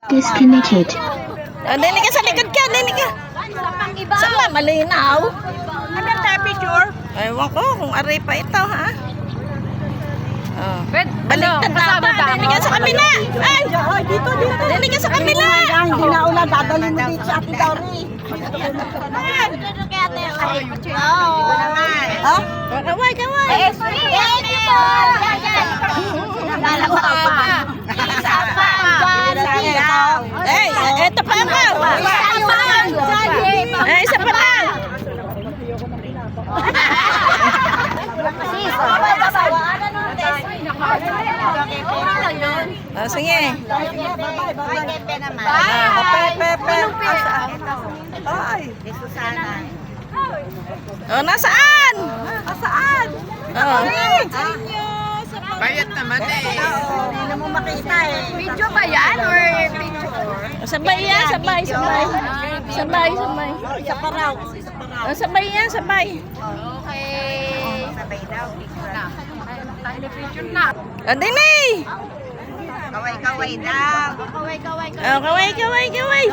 Disconnected. Dili ka sa likod ka, dili ka. Saan ba? Malinaw. Anong tayo picture? Ewan ko kung aray pa ito, ha? Oh. Baliktad Tata, dili ka sa kabila. Ay! Dito. Dili ka sa kabila. Hindi na ulan, dadalhin mo dito sa Ate Dori. Ha? Kaway, kaway. Thank you po. Nagala ko pa. Isa pa. Eh, eto pa ako. Eh, isa pa lang. Oh, sige. Oh, nasaan? Saan? Oh. Bayat naman eh. Hindi na mo makita eh. Video ba yan or picture? Sabay yan, sabay. Isa pa raw. Oh, sabay yan, sabay. Okay. Sabay daw. Picture na. Picture na. Oh, dili. Kaway-kaway daw. Oh, kaway. Kaway.